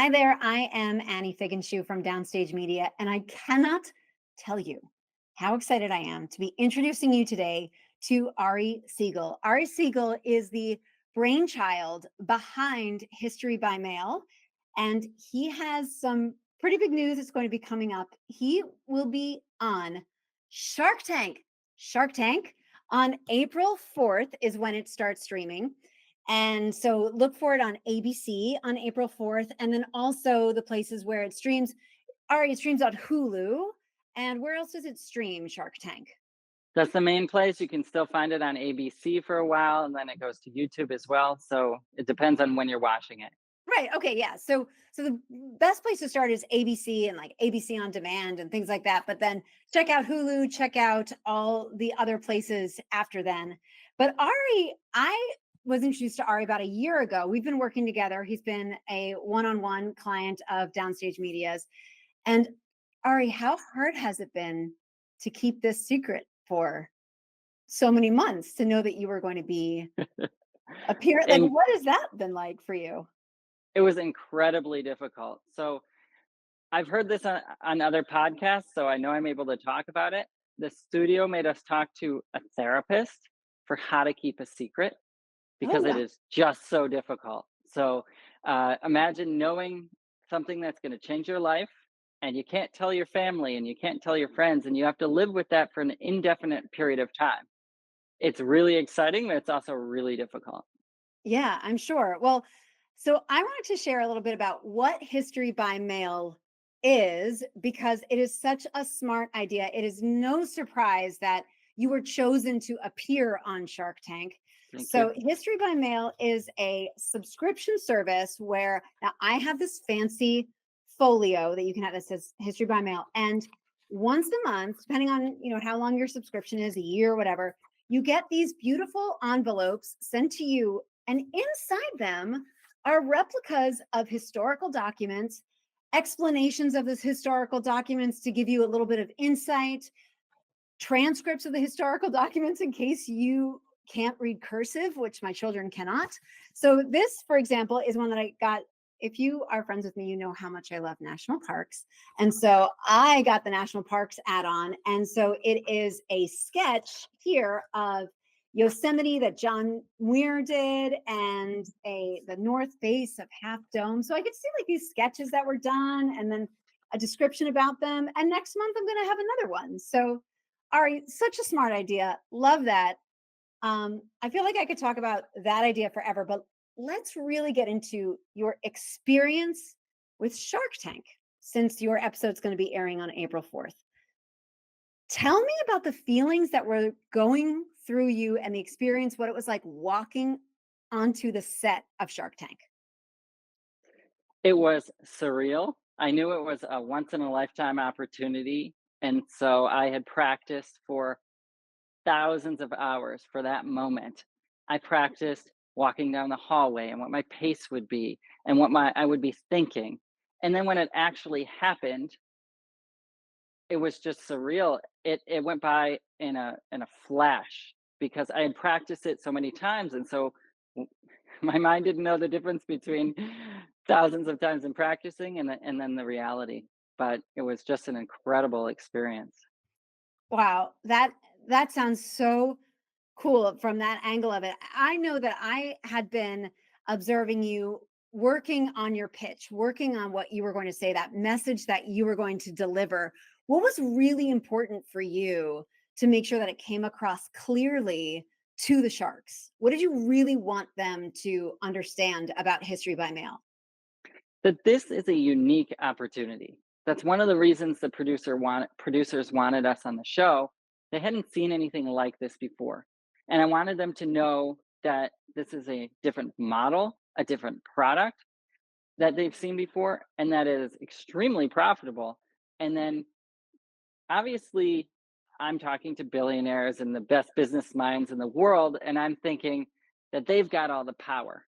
Hi there, I am Annie Figenshu from Downstage Media, and I cannot tell you how excited I am to be introducing you today to Ari Siegel. Ari Siegel is the brainchild behind History by Mail, and he has some pretty big news that's going to be coming up. He will be on Shark Tank. Shark Tank on April 4th is when it starts streaming. And so look for it on ABC on April 4th. And then also the places where it streams. Ari, it streams on Hulu. And where else does it stream, Shark Tank? That's the main place. You can still find it on ABC for a while, and then it goes to YouTube as well. So it depends on when you're watching it. Right. Okay. Yeah. So the best place to start is ABC and like ABC on demand and things like that. But then check out Hulu, check out all the other places after then. But Ari, I was introduced to Ari about a year ago. We've been working together. He's been a one-on-one client of Downstage Media's. And Ari, how hard has it been to keep this secret for so many months to know that you were going to be appear like And what has that been like for you? it was incredibly difficult. So I've heard this on other podcasts, so I know I'm able to talk about it. The studio made us talk to a therapist for how to keep a secret Oh because it wow. is just so difficult. So imagine knowing something that's going to change your life and you can't tell your family and you can't tell your friends and you have to live with that for an indefinite period of time. It's really exciting, but it's also really difficult. Yeah, I'm sure. Well, so I wanted to share a little bit about what History by Mail is because it is such a smart idea. It is no surprise that you were chosen to appear on Shark Tank. Thank you. So, History by Mail is a subscription service where now I have this fancy folio that you can have that says History by Mail. And once a month, depending on how long your subscription is, a year, whatever, you get these beautiful envelopes sent to you, and inside them are replicas of historical documents, explanations of those historical documents to give you a little bit of insight, transcripts of the historical documents in case you can't read cursive, which my children cannot. So, this, for example, is one that I got. If you are friends with me, you know how much I love national parks. And so I got the national parks add on. And so it is a sketch here of Yosemite that John Muir did and the north base of Half Dome. So I could see like these sketches that were done and then a description about them. And next month I'm going to have another one. So Ari, such a smart idea. Love that. I feel like I could talk about that idea forever, but let's really get into your experience with Shark Tank since your episode's going to be airing on April 4th. Tell me about the feelings that were going through you and the experience, what it was like walking onto the set of Shark Tank. It was surreal. I knew it was a once in a lifetime opportunity. And so I had practiced for thousands of hours for that moment. I practiced walking down the hallway and what my pace would be and what my I would be thinking. And then when it actually happened, it was just surreal. It went by in a flash because I had practiced it so many times, and so my mind didn't know the difference between thousands of times in practicing and then the reality. But it was just an incredible experience. Wow, that sounds so cool from that angle of it. I know that I had been observing you working on your pitch, working on what you were going to say, that message that you were going to deliver. What was really important for you to make sure that it came across clearly to the Sharks? What did you really want them to understand about History by Mail? That this is a unique opportunity. That's one of the reasons the producers wanted us on the show. They hadn't seen anything like this before. And I wanted them to know that this is a different model, a different product that they've seen before, and that is extremely profitable. And then obviously, I'm talking to billionaires and the best business minds in the world, and I'm thinking that they've got all the power.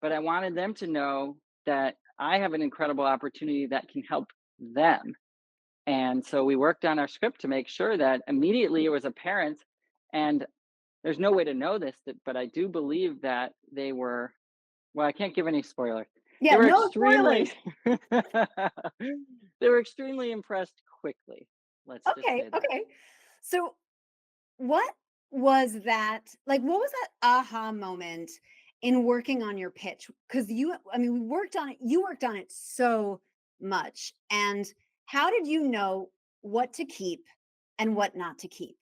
But I wanted them to know that I have an incredible opportunity that can help them. And so we worked on our script to make sure that immediately it was apparent. And there's no way to know this, but I do believe that they were, well, I can't give any spoilers, They Yeah, were no extremely spoilers. they were extremely impressed quickly. Let's just Okay, say that. okay. So what was that like, what was that aha moment in working on your pitch? Because I mean, we worked on it, you worked on it so much. And how did you know what to keep and what not to keep?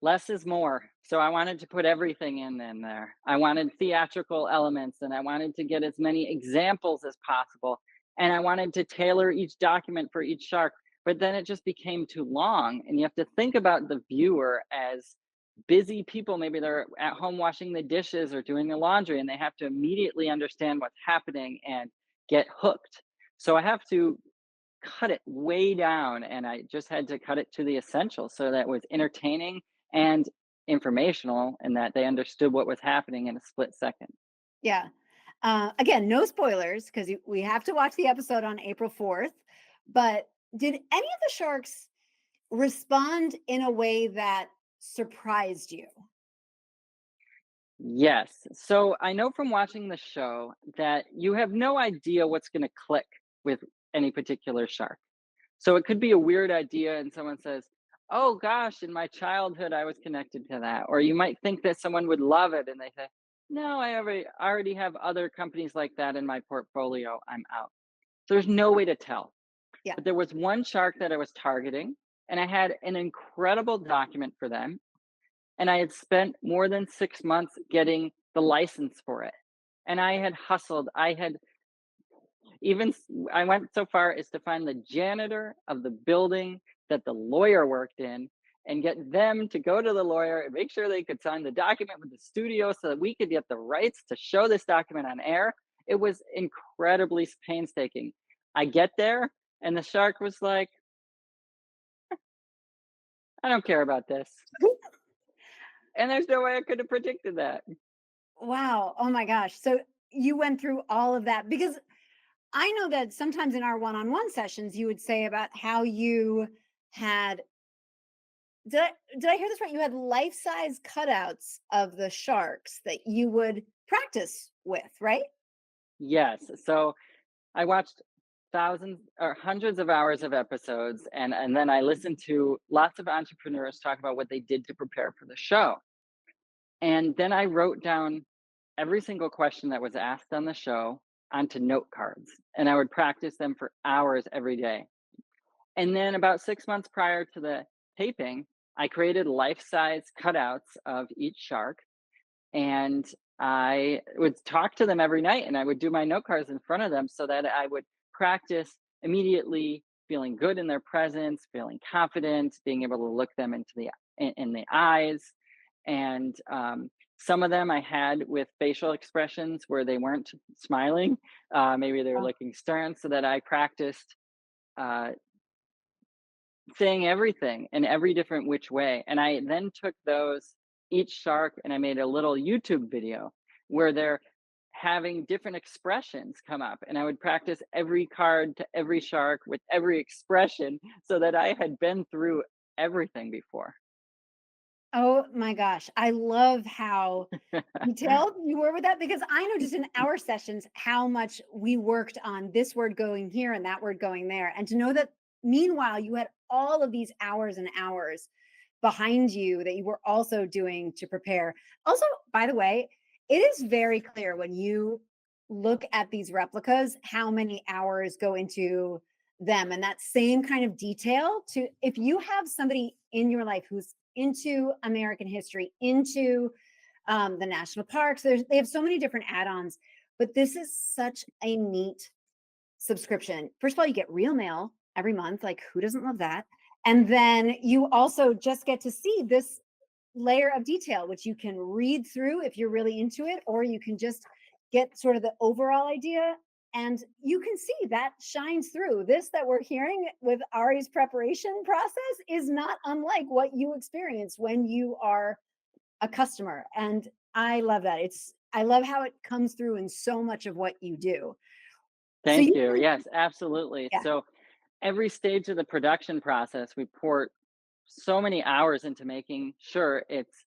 Less is more. So I wanted to put everything in there. I wanted theatrical elements and I wanted to get as many examples as possible. And I wanted to tailor each document for each shark. But then it just became too long. And you have to think about the viewer as busy people. Maybe they're at home washing the dishes or doing the laundry and they have to immediately understand what's happening and get hooked. So I have to cut it way down and I just had to cut it to the essentials so that it was entertaining and informational and that they understood what was happening in a split second. Yeah. Again, no spoilers because we have to watch the episode on April 4th. But did any of the sharks respond in a way that surprised you? Yes. So I know from watching the show that you have no idea what's going to click with any particular shark. So it could be a weird idea and someone says, "Oh gosh, in my childhood I was connected to that." Or you might think that someone would love it and they say, "No, I already have other companies like that in my portfolio. I'm out." So there's no way to tell. Yeah. But there was one shark that I was targeting and I had an incredible document for them and I had spent more than 6 months getting the license for it. And I had hustled. I went so far as to find the janitor of the building that the lawyer worked in and get them to go to the lawyer and make sure they could sign the document with the studio so that we could get the rights to show this document on air. It was incredibly painstaking. I get there and the shark was like, "I don't care about this." And there's no way I could have predicted that. Wow. Oh my gosh. So you went through all of that because I know that sometimes in our one-on-one sessions, you would say about how you had did I hear this right? You had life-size cutouts of the sharks that you would practice with, right? Yes. So I watched thousands or hundreds of hours of episodes and then I listened to lots of entrepreneurs talk about what they did to prepare for the show. And then I wrote down every single question that was asked on the show onto note cards and I would practice them for hours every day. And then about 6 months prior to the taping, I created life-size cutouts of each shark and I would talk to them every night and I would do my note cards in front of them so that I would practice immediately feeling good in their presence, feeling confident, being able to look them in the eyes. And some of them I had with facial expressions where they weren't smiling. Maybe they were Oh, looking stern, so that I practiced uh, saying everything in every different which way. And I then took those each shark and I made a little YouTube video where they're having different expressions come up. And I would practice every card to every shark with every expression so that I had been through everything before. oh my gosh. I love how detailed you were with that because I know just in our sessions how much we worked on this word going here and that word going there. And to know that meanwhile you had all of these hours and hours behind you that you were also doing to prepare. Also, by the way, it is very clear when you look at these replicas how many hours go into them and that same kind of detail to if you have somebody in your life who's into American history, into the national parks. They have so many different add-ons, but this is such a neat subscription. First of all, you get real mail every month. Like, who doesn't love that? And then you also just get to see this layer of detail, which you can read through if you're really into it, or you can just get sort of the overall idea. And you can see that shines through. This that we're hearing with Ari's preparation process is not unlike what you experience when you are a customer. And I love that. I love how it comes through in so much of what you do. So Thank you you. mentioned, Yes, absolutely. yeah. So every stage of the production process, we pour so many hours into making sure it's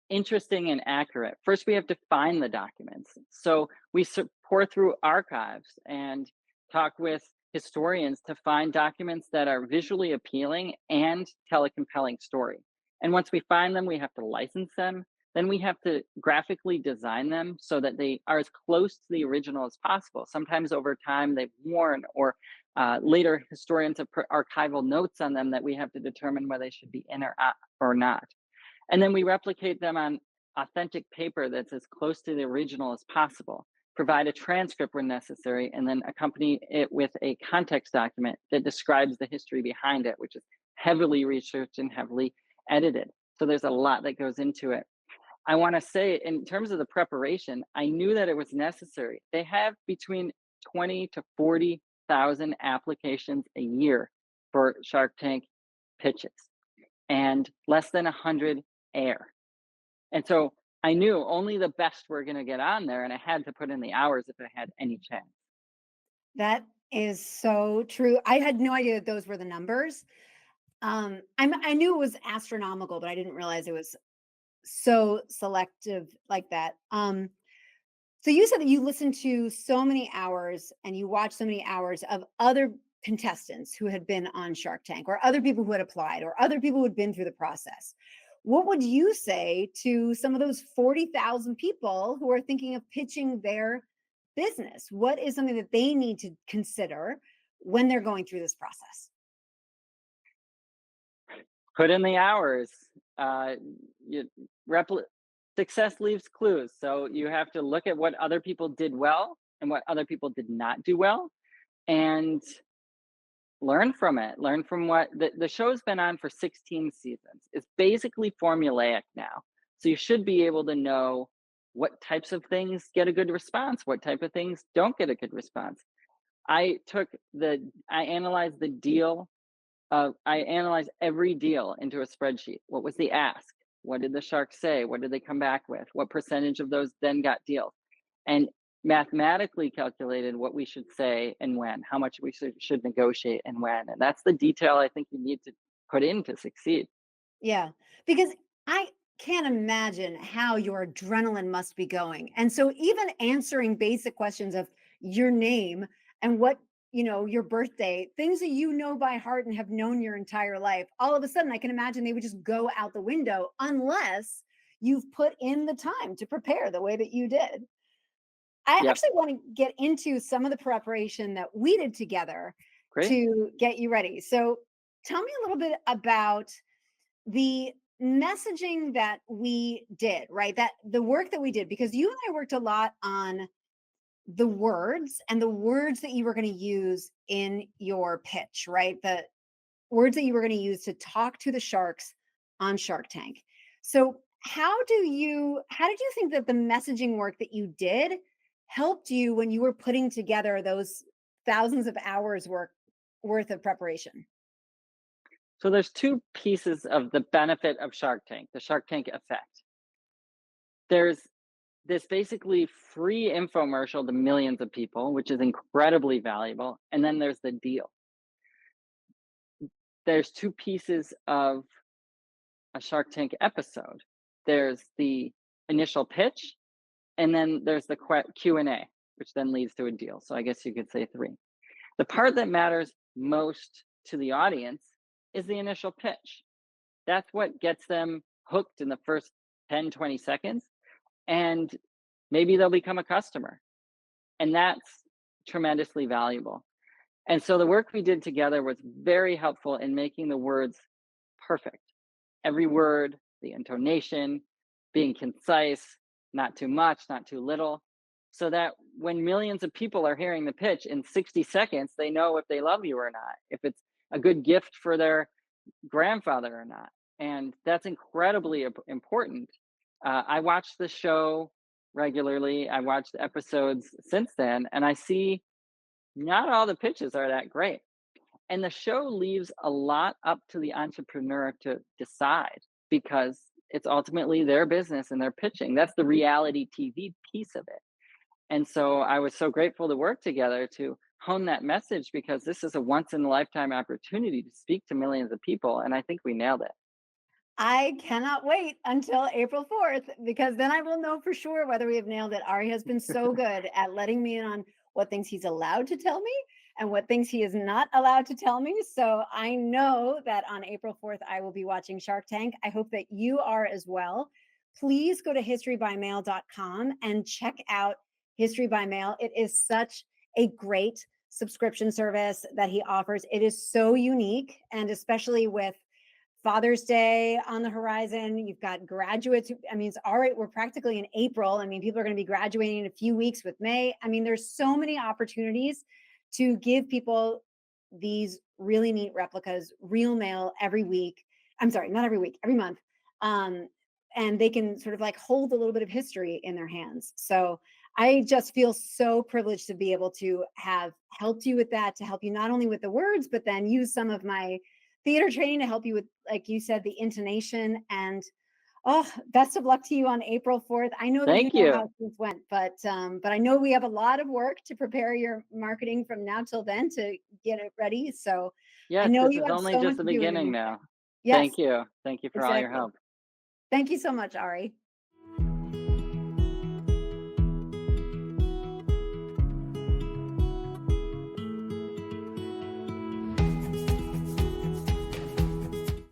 interesting and accurate. First, we have to find the documents. So we pour through archives and talk with historians to find documents that are visually appealing and tell a compelling story. And once we find them, we have to license them. Then we have to graphically design them so that they are as close to the original as possible. Sometimes over time they've worn, or later historians have put archival notes on them that we have to determine whether they should be in or not. And then we replicate them on authentic paper that's as close to the original as possible, provide a transcript when necessary, and then accompany it with a context document that describes the history behind it, which is heavily researched and heavily edited. So there's a lot that goes into it. I want to say, in terms of the preparation, I knew that it was necessary. They have between 20 to 40,000 applications a year for Shark Tank pitches, and less than 100 air. And so I knew only the best were going to get on there, and I had to put in the hours if I had any chance. That is so true. I had no idea that those were the numbers. I knew it was astronomical, but I didn't realize it was so selective like that. So you said that you listened to so many hours and you watched so many hours of other contestants who had been on Shark Tank, or other people who had applied, or other people who had been through the process. What would you say to some of those 40,000 people who are thinking of pitching their business? What is something that they need to consider when they're going through this process? Put in the hours. Uh, you, repli- Success leaves clues. So you have to look at what other people did well and what other people did not do well, and learn from it. Learn from what the show's been on for 16 seasons. It's basically formulaic now. So you should be able to know what types of things get a good response, what type of things don't get a good response. I analyzed the deal. I analyzed every deal into a spreadsheet. What was the ask? What did the sharks say? What did they come back with? What percentage of those then got deals? And mathematically calculated what we should say and when, how much we should negotiate and when. And that's the detail I think you need to put in to succeed. Yeah, because I can't imagine how your adrenaline must be going. And so even answering basic questions of your name and what, your birthday, things that you know by heart and have known your entire life, all of a sudden I can imagine they would just go out the window unless you've put in the time to prepare the way that you did. I Yep. actually want to get into some of the preparation that we did together Great. to get you ready. So tell me a little bit about the messaging that we did, right? That the work that we did, because you and I worked a lot on the words and the words that you were going to use in your pitch, right? The words that you were going to use to talk to the sharks on Shark Tank. So, how did you think that the messaging work that you did helped you when you were putting together those thousands of hours worth of preparation? So there's two pieces of the benefit of Shark Tank, the Shark Tank effect. There's this basically free infomercial to millions of people, which is incredibly valuable. And then there's the deal. There's two pieces of a Shark Tank episode. There's the initial pitch, and then there's the Q&A, which then leads to a deal. So I guess you could say three. The part that matters most to the audience is the initial pitch. That's what gets them hooked in the first 10, 20 seconds. And maybe they'll become a customer. And that's tremendously valuable. And so the work we did together was very helpful in making the words perfect. Every word, the intonation, being concise, not too much, not too little, so that when millions of people are hearing the pitch in 60 seconds, they know if they love you or not, if it's a good gift for their grandfather or not. And that's incredibly important. I watch the show regularly. I watched episodes since then, and I see not all the pitches are that great. And the show leaves a lot up to the entrepreneur to decide, because it's ultimately their business and their pitching. That's the reality TV piece of it. And so I was so grateful to work together to hone that message, because this is a once in a lifetime opportunity to speak to millions of people. And I think we nailed it. I cannot wait until April 4th because then I will know for sure whether we have nailed it. Ari has been so good at letting me in on what things he's allowed to tell me and what things he is not allowed to tell me. So I know that on April 4th, I will be watching Shark Tank. I hope that you are as well. Please go to historybymail.com and check out History by Mail. It is such a great subscription service that he offers. It is so unique, and especially with Father's Day on the horizon. You've got graduates. I mean, it's all right. We're practically in April. I mean, people are going to be graduating in a few weeks with May. I mean, there's so many opportunities to give people these really neat replicas, real mail every week. I'm sorry, not every week, every month. Um, and they can sort of like hold a little bit of history in their hands. So I just feel so privileged to be able to have helped you with that, to help you not only with the words, but then use some of my theater training to help you with, like you said, the intonation. And oh, best of luck to you on April 4th. I know that you Thank know you. how things went, but I know we have a lot of work to prepare your marketing from now till then to get it ready. So I Yes, know this you is have only so much just the to do in the beginning new year. now. Yes, Thank you. Thank you for all your exactly. help. Thank you so much, Ari.